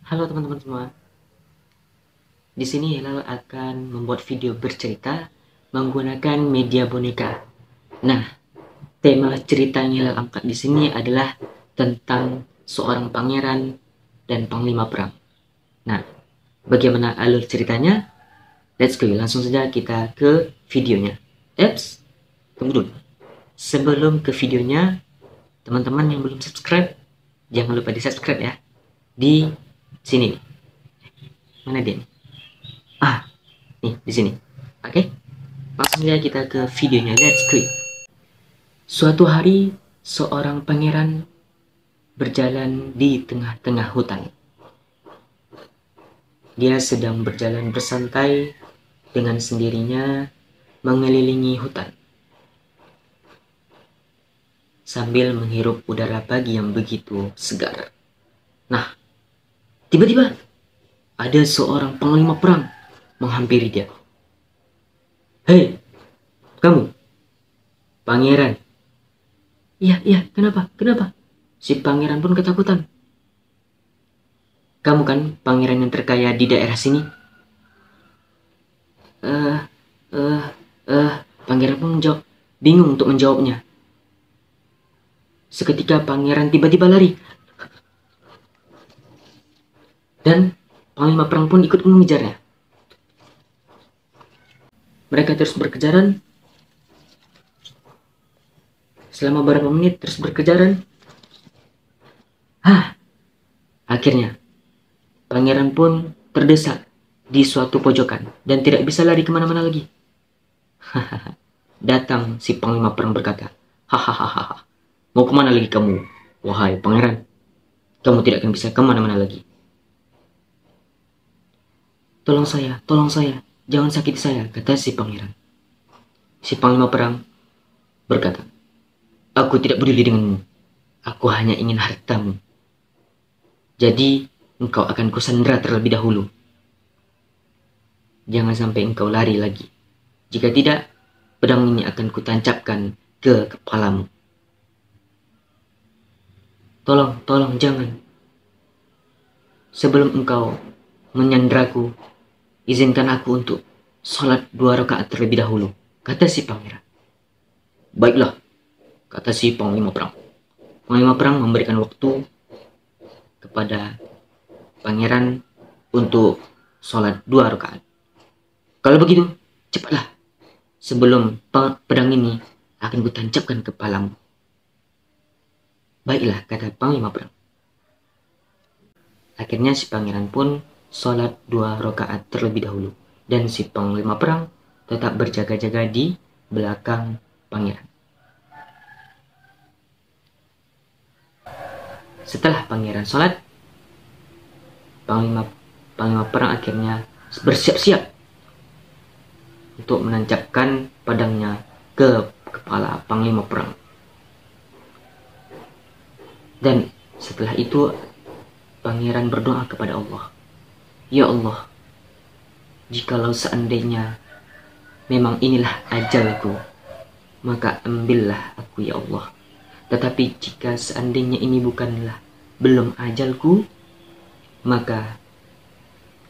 Halo teman-teman semua. Di sini Hilal akan membuat video bercerita menggunakan media boneka. Nah, tema cerita yang Hilal angkat di sini adalah tentang seorang pangeran dan panglima perang. Nah, bagaimana alur ceritanya? Let's go, langsung saja kita ke videonya. Eps, tunggu dulu. Sebelum ke videonya, teman-teman yang belum subscribe, jangan lupa di subscribe ya. Di sini. Mana dia nih? Nih, di sini. Oke? Langsung saja kita ke videonya. Let's go. Suatu hari, seorang pangeran berjalan di tengah-tengah hutan. Dia sedang berjalan bersantai dengan sendirinya mengelilingi hutan sambil menghirup udara pagi yang begitu segar. Nah, tiba-tiba ada seorang panglima perang menghampiri dia. Hei, kamu, pangeran. Iya, kenapa? Kenapa? Si pangeran pun ketakutan. Kamu kan pangeran yang terkaya di daerah sini? Eh, eh, Pangeran pun menjawab, bingung untuk menjawabnya. Seketika pangeran tiba-tiba lari. Dan panglima perang pun ikut mengejarnya. Mereka terus berkejaran. Selama beberapa menit terus berkejaran. Akhirnya pangeran pun terdesak di suatu pojokan dan tidak bisa lari kemana-mana lagi. Datang si panglima perang berkata, hahaha, mau kemana lagi kamu, wahai pangeran? Kamu tidak akan bisa kemana-mana lagi. Tolong saya, jangan sakiti saya, kata si pangeran. Si panglima perang berkata, aku tidak peduli denganmu, aku hanya ingin hartamu. Jadi engkau akan kusandera terlebih dahulu. Jangan sampai engkau lari lagi. Jika tidak, pedang ini akan kutancapkan ke kepalamu. Tolong, jangan. Sebelum engkau menyandraku, izinkan aku untuk sholat 2 rakaat terlebih dahulu, kata si pangeran. Baiklah, kata si panglima perang. Panglima perang memberikan waktu kepada pangeran untuk sholat 2 rakaat. Kalau begitu, cepatlah, sebelum pedang ini akan kutancapkan kepalamu. Baiklah, kata panglima perang. Akhirnya si pangeran pun sholat 2 rakaat terlebih dahulu. Dan si panglima perang tetap berjaga-jaga di belakang pangeran. Setelah pangeran sholat, panglima perang akhirnya bersiap-siap untuk menancapkan pedangnya ke kepala panglima perang. Dan setelah itu pangeran berdoa kepada Allah. Ya Allah, jikalau seandainya memang inilah ajalku, maka ambillah aku ya Allah. Tetapi jika seandainya ini bukanlah belum ajalku, maka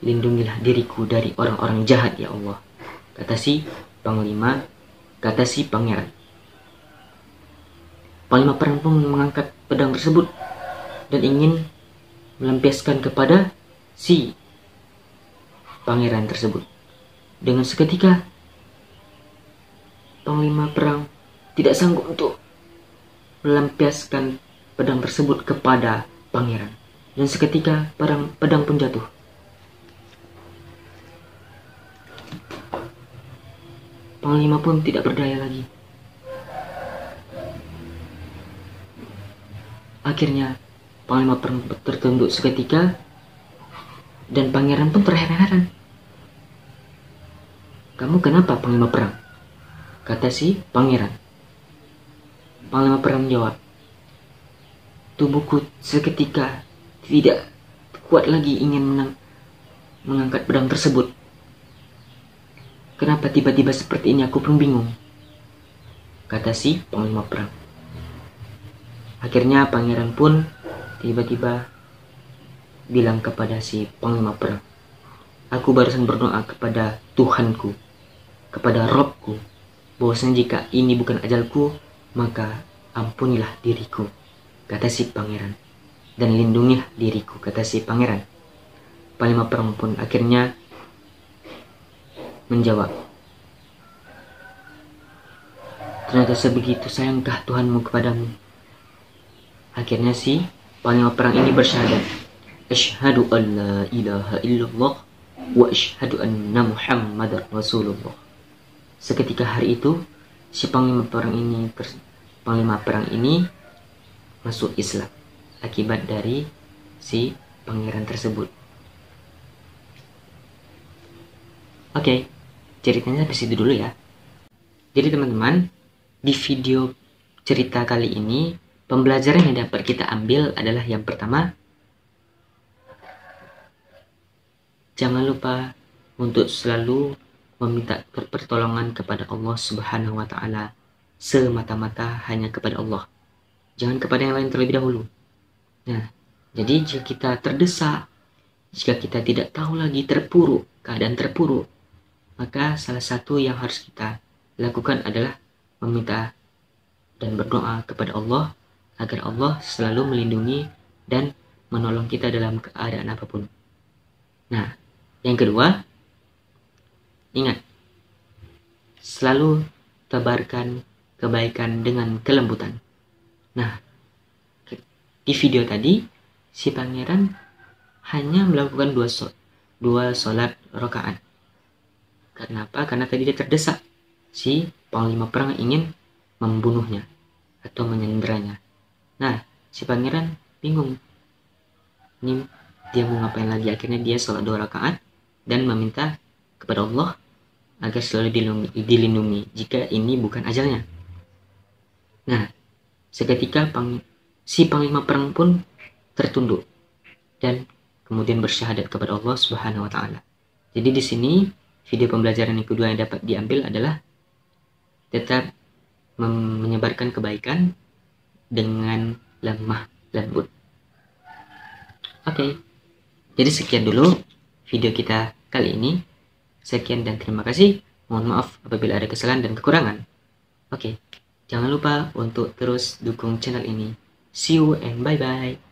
lindungilah diriku dari orang-orang jahat ya Allah, kata si pangeran. Panglima perang pun mengangkat pedang tersebut dan ingin melampiaskan kepada si pangeran tersebut. Dengan seketika panglima perang tidak sanggup untuk melampiaskan pedang tersebut kepada pangeran. Dan seketika pedang pun jatuh. Panglima pun tidak berdaya lagi. Akhirnya panglima perang tertunduk seketika dan pangeran pun terheran-heran. Kamu kenapa, panglima perang? Kata si pangeran. Panglima perang menjawab, tubuhku seketika tidak kuat lagi ingin mengangkat pedang tersebut. Kenapa tiba-tiba seperti ini, aku pun bingung, kata si panglima perang. Akhirnya pangeran pun tiba-tiba bilang kepada si panglima perang, aku barusan berdoa kepada Tuhanku, kepada Robku, bahwasanya jika ini bukan ajalku, maka ampunilah diriku, kata si pangeran, dan lindungilah diriku, kata si pangeran. Panglima perang pun akhirnya menjawab, ternyata sebegitu sayangkah Tuhanmu kepadamu. Akhirnya si panglima perang ini bersyahadat, asyhadu an la ilaha illallah wa asyhadu anna muhammadar rasulullah. Seketika hari itu si panglima perang ini masuk Islam akibat dari si pangeran tersebut. Oke, ceritanya sampai situ dulu ya. Jadi teman-teman, di video cerita kali ini, pembelajaran yang dapat kita ambil adalah yang pertama, jangan lupa untuk selalu meminta pertolongan kepada Allah Subhanahu wa Ta'ala, semata-mata hanya kepada Allah, jangan kepada yang lain terlebih dahulu. Nah, jadi jika kita terdesak, jika kita tidak tahu lagi keadaan terpuruk, maka salah satu yang harus kita lakukan adalah meminta dan berdoa kepada Allah agar Allah selalu melindungi dan menolong kita dalam keadaan apapun. Nah, yang kedua, ingat, selalu tebarkan kebaikan dengan kelembutan. Nah, di video tadi, si pangeran hanya melakukan dua sholat rakaat. Kenapa? Karena tadi dia terdesak. Si panglima perang ingin membunuhnya atau menyanderanya. Nah, si pangeran bingung. Ini dia mau ngapain lagi? Akhirnya dia sholat 2 rakaat dan meminta kepada Allah agar selalu dilindungi jika ini bukan ajalnya. Nah, seketika si panglima perang pun tertunduk dan kemudian bersyahadat kepada Allah Subhanahu wa Ta'ala. Jadi di sini video pembelajaran yang kedua yang dapat diambil adalah tetap menyebarkan kebaikan dengan lemah lembut. Oke, jadi sekian dulu video kita kali ini. Sekian dan terima kasih. Mohon maaf apabila ada kesalahan dan kekurangan. Oke, jangan lupa untuk terus dukung channel ini. See you and bye-bye.